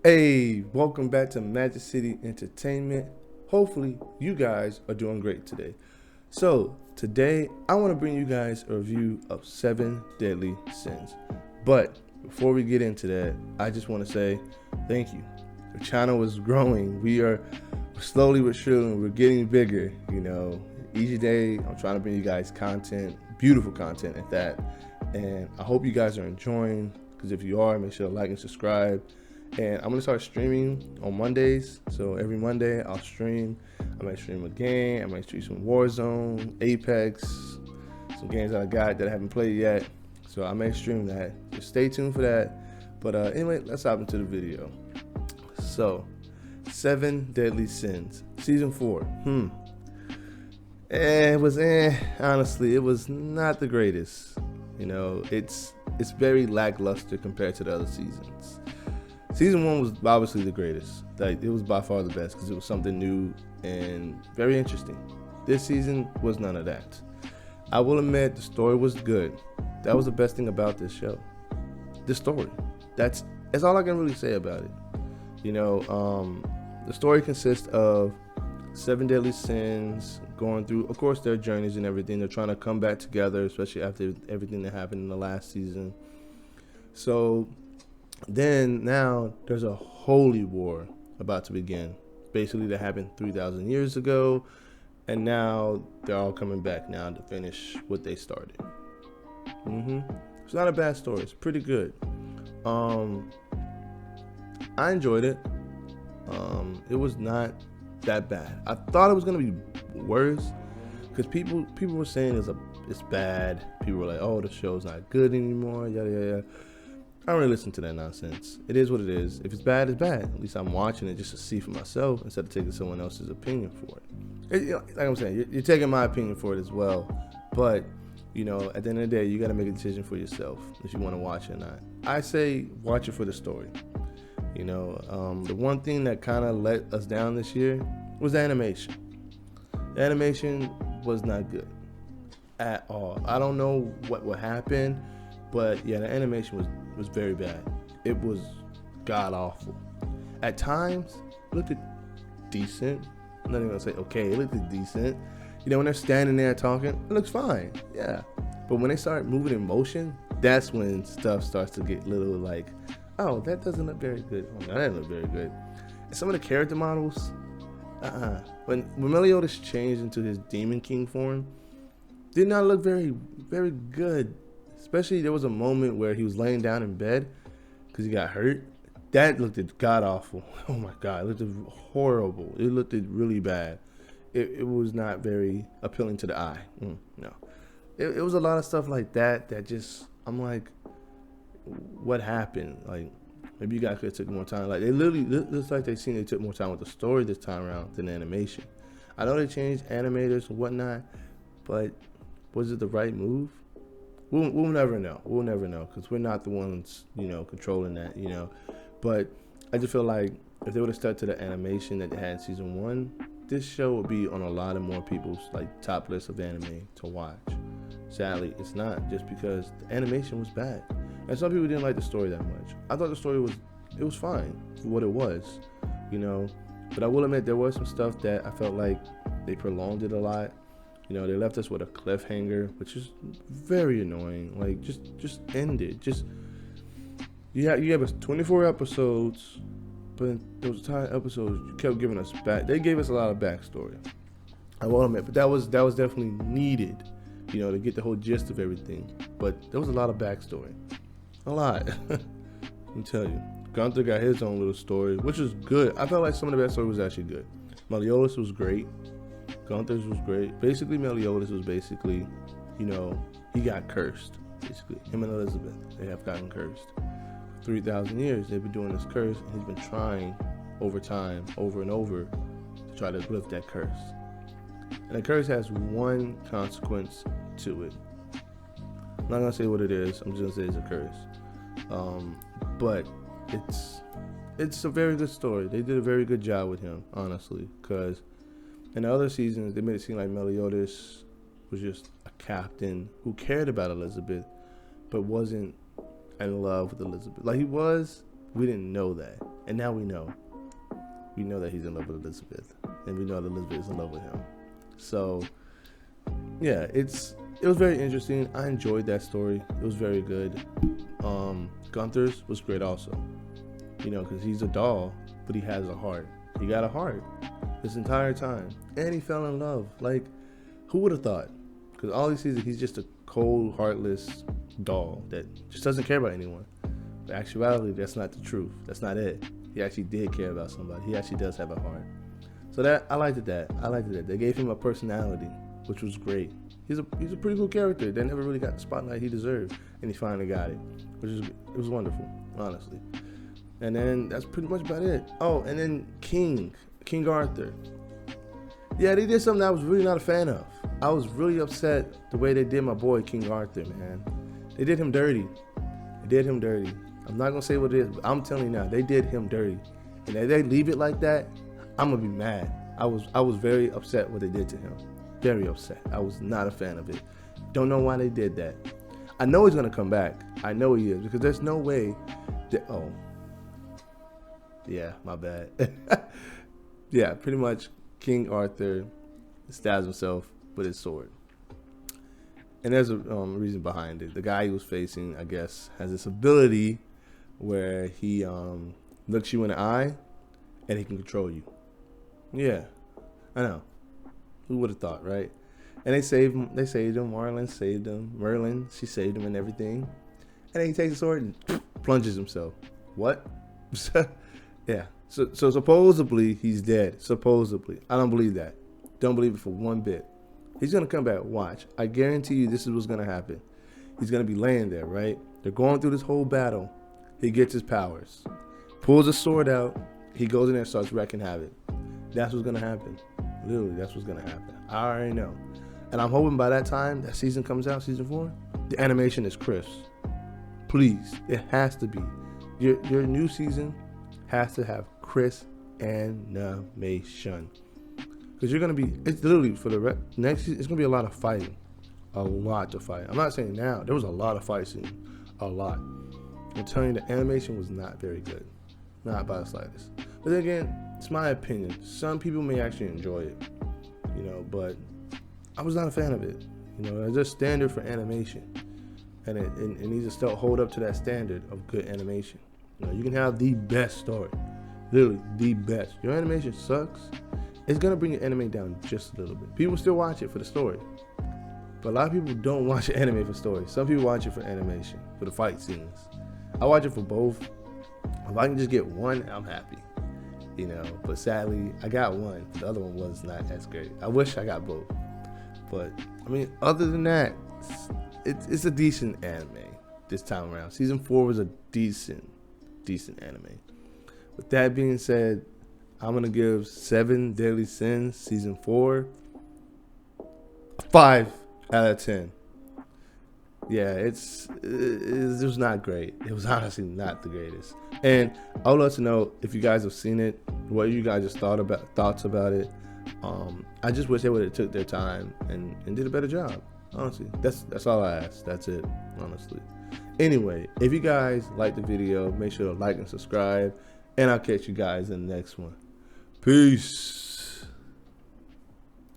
Hey, welcome back to Magic City Entertainment. Hopefully, you guys are doing great today. So, today I want to bring you guys a review of 7 Deadly Sins. But before we get into that, I just want to say thank you. The channel is growing. We are slowly but surely, we're getting bigger. Each day I'm trying to bring you guys content, beautiful content at that. And I hope you guys are enjoying, because if you are, make sure to like and subscribe. And I'm gonna start streaming on Mondays. So every Monday I'll stream. I might stream a game. I might stream some Warzone, Apex, some games that I got that I haven't played yet. So I may stream that. Just stay tuned for that. But anyway, let's hop into the video. So, 7 Deadly Sins, season 4. Honestly, it was not the greatest. It's very lackluster compared to the other seasons. Season 1 was obviously the greatest. Like, it was by far the best because it was something new and very interesting. This season was none of that. I will admit the story was good. That was the best thing about this show. The story. That's all I can really say about it. The story consists of 7 deadly sins, going through, of course, their journeys and everything. They're trying to come back together, especially after everything that happened in the last season. So then now there's a holy war about to begin. Basically, that happened 3,000 years ago, and now they're all coming back now to finish what they started. It's not a bad story. It's pretty good. I enjoyed it. It was not that bad. I thought it was gonna be worse because people were saying it's bad. People were like, "Oh, the show's not good anymore." Yada yada yada. I don't really listen to that nonsense. It is what it is. If it's bad, it's bad. At least I'm watching it just to see for myself instead of taking someone else's opinion for it. Like I'm saying, you're taking my opinion for it as well. But, at the end of the day, you got to make a decision for yourself if you want to watch it or not. I say watch it for the story. The one thing that kind of let us down this year was the animation. The animation was not good at all. I don't know what would happen, but yeah, the animation was very bad. It was god awful. At times, it looked decent. I'm not even gonna say okay, it looked decent. When they're standing there talking, it looks fine. Yeah. But when they start moving in motion, that's when stuff starts to get little like, oh, that doesn't look very good. Oh, no, that didn't look very good. And some of the character models, when Meliodas changed into his Demon King form, did not look very, very good. Especially there was a moment where he was laying down in bed because he got hurt. That looked god awful. Oh my god, it looked horrible. It looked really bad. It was not very appealing to the eye. No, it was a lot of stuff like that just, I'm like, what happened? Like, maybe you guys could have took more time. Like, they literally looks like they took more time with the story this time around than the animation. I know they changed animators and whatnot, but was it the right move? We'll never know. We'll never know because we're not the ones, controlling that, But I just feel like if they would have stuck to the animation that they had in season 1, this show would be on a lot of more people's top list of anime to watch. Sadly, it's not, just because the animation was bad. And some people didn't like the story that much. I thought the story was fine for what it was, But I will admit there was some stuff that I felt like they prolonged it a lot. They left us with a cliffhanger, which is very annoying. Like, just end it. You have us 24 episodes, but those entire episodes you kept giving us back. They gave us a lot of backstory. I will admit, but that was definitely needed, to get the whole gist of everything. But there was a lot of backstory, a lot. Let me tell you, Gunther got his own little story, which was good. I felt like some of the backstory was actually good. Meliodas was great. Gunther's was great. Basically, Meliodas was basically, he got cursed. Basically, him and Elizabeth, they have gotten cursed. For 3,000 years, they've been doing this curse, and he's been trying over time, over and over, to try to lift that curse. And the curse has one consequence to it. I'm not gonna say what it is. I'm just gonna say it's a curse. But it's a very good story. They did a very good job with him, honestly, because in the other seasons, they made it seem like Meliodas was just a captain who cared about Elizabeth, but wasn't in love with Elizabeth. Like, he was, We didn't know that, and now we know. We know that he's in love with Elizabeth, and we know that Elizabeth is in love with him. So, yeah, it was very interesting. I enjoyed that story. It was very good. Gunther's was great also. You know, because he's a doll, but he has a heart. He got a heart this entire time, and he fell in love. Like, who would have thought? Because all he sees is he's just a cold, heartless doll that just doesn't care about anyone. But actuality, that's not the truth. That's not it. He actually did care about somebody. He actually does have a heart. So that I liked that. They gave him a personality, which was great. He's a pretty cool character that never really got the spotlight he deserved, and he finally got it, it was wonderful, honestly. And then that's pretty much about it. Oh, and then King Arthur. Yeah, they did something I was really not a fan of. I was really upset the way they did my boy King Arthur, man. They did him dirty. I'm not gonna say what it is, but I'm telling you now, they did him dirty. And if they leave it like that, I'm gonna be mad. I was very upset what they did to him. Very upset. I was not a fan of it. Don't know why they did that. I know he's gonna come back. I know he is, because there's no way that, oh. Yeah, my bad. Yeah, pretty much King Arthur stabs himself with his sword. And there's a reason behind it. The guy he was facing, I guess, has this ability where he looks you in the eye and he can control you. Yeah, I know. Who would have thought, right? And they saved him. Marlon saved him. Merlin, she saved him and everything. And then he takes the sword and plunges himself. What? Yeah. So supposedly he's dead. Supposedly. I don't believe that. Don't believe it for one bit. He's going to come back. Watch. I guarantee you this is what's going to happen. He's going to be laying there, right? They're going through this whole battle. He gets his powers. Pulls a sword out. He goes in there and starts wrecking havoc. That's what's going to happen. Literally, that's what's going to happen. I already know. And I'm hoping by that time that season comes out, season 4, the animation is crisp. Please. It has to be. Your new season has to have crisp animation. Because you're going to be, it's literally for the next season, it's going to be a lot of fighting. A lot to fight. I'm not saying now. There was a lot of fight scenes. A lot. I'm telling you, the animation was not very good. Not by the slightest. But then again, it's my opinion. Some people may actually enjoy it. You know, but I was not a fan of it. You know, it's just standard for animation. And it needs to still hold up to that standard of good animation. You know, you can have the best story. Literally, the best. Your animation sucks. It's going to bring your anime down just a little bit. People still watch it for the story. But a lot of people don't watch anime for story. Some people watch it for animation, for the fight scenes. I watch it for both. If I can just get one, I'm happy. You know, but sadly, I got one. The other one was not as great. I wish I got both. But, I mean, other than that, it's a decent anime this time around. Season 4 was a decent anime. With that being said, I'm going to give 7 Deadly Sins Season 4 a 5 out of 10. Yeah, it was not great. It was honestly not the greatest. And I would love to know if you guys have seen it, what you guys just thoughts about it. I just wish they would have took their time and did a better job. Honestly, that's all I ask. That's it, honestly. Anyway, if you guys like the video, make sure to like and subscribe, and I'll catch you guys in the next one. Peace.